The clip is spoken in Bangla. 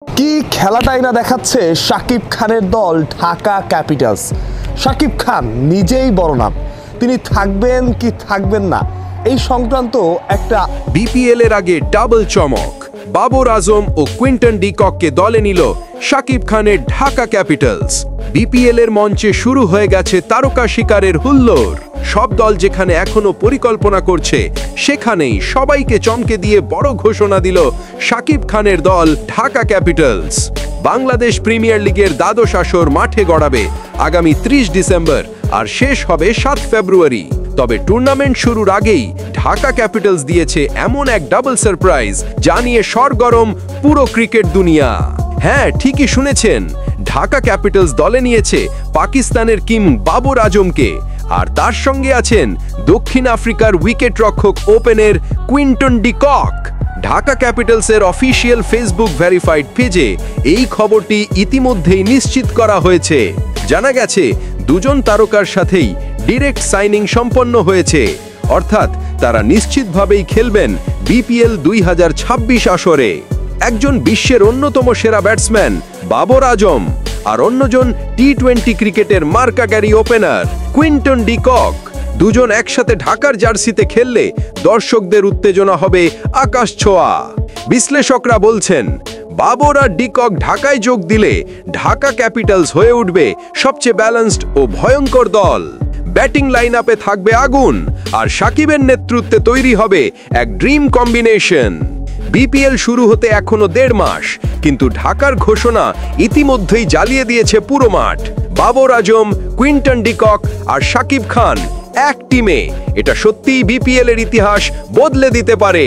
কি খেলাটাই না দেখাচ্ছে শাকিব খানের দল ঢাকা ক্যাপিটালস। শাকিব খান নিজেই বড় নাম, তিনি থাকবেন কি থাকবেন না এই সংক্রান্ত একটা বিপিএল এর আগে ডাবল চমক, বাবর আজম ও কুইন্টন ডিককে দলে নিল শাকিব খানের ঢাকা ক্যাপিটালস। বিপিএল এর মঞ্চে শুরু হয়ে গেছে তারকা শিকারের হুল্লোড়। সব দল যেখানে এখনো পরিকল্পনা করছে, সেখানেই সবাইকে চমকে দিয়ে বড় ঘোষণা দিল শাকিব খানের দল ঢাকা ক্যাপিটালস। বাংলাদেশ প্রিমিয়ার লিগের দ্বাদশ আসর মাঠে গড়াবে আগামী 30 ডিসেম্বর আর শেষ হবে 7 ফেব্রুয়ারি। তবে টুর্নামেন্ট শুরুর আগেই ঢাকা ক্যাপিটালস দিয়েছে এমন এক ডাবল সারপ্রাইজ, যা নিয়ে সরগরম পুরো ক্রিকেট দুনিয়া। হ্যাঁ, ঠিকই শুনেছেন, ঢাকা ক্যাপিটালস দলে নিয়েছে পাকিস্তানের কিং বাবর আজমকে, আর তার সঙ্গে আছেন দক্ষিণ আফ্রিকার উইকেট রক্ষক ওপেনের কুইন্টন ডিকক। ঢাকা ক্যাপিটালসের অফিসিয়াল ফেসবুক ভেরিফাইড পেজে এই খবরটি ইতিমধ্যেই নিশ্চিত করা হয়েছে। জানা গেছে, দুজন তারকার সাথেই ডিরেক্ট সাইনিং সম্পন্ন হয়েছে, অর্থাৎ তারা নিশ্চিতভাবেই খেলবেন বিপিএল 2026 আসরে। একজন বিশ্বের অন্যতম সেরা ব্যাটসম্যান বাবর আজম, আর অন্যজন টি-20 ক্রিকেটের মার্কাগারি ওপেনার কুইন্টন ডিকক। দুজন একসাথে ঢাকার জার্সিতে খেললে দর্শকদের উত্তেজনা হবে আকাশ ছোঁয়া। বিশ্লেষকরা বলছেন, বাবর আর ডিকক ঢাকায় যোগ দিলে ঢাকা ক্যাপিটালস হয়ে উঠবে সবচেয়ে ব্যালেন্সড ও ভয়ঙ্কর দল। ব্যাটিং লাইন আপে থাকবে আগুন, আর সাকিবের নেতৃত্বে তৈরি হবে এক ড্রিম কম্বিনেশন। বিপিএল শুরু হতে এখনো 1.5 মাস, কিন্তু ঢাকার ঘোষণা ইতিমধ্যেই জ্বালিয়ে দিয়েছে পুরো মাঠ। বাবর আজম, কুইন্টন ডিকক আর শাকিব খান এক টিমে, এটা সত্যিই বিপিএল এর ইতিহাস বদলে দিতে পারে।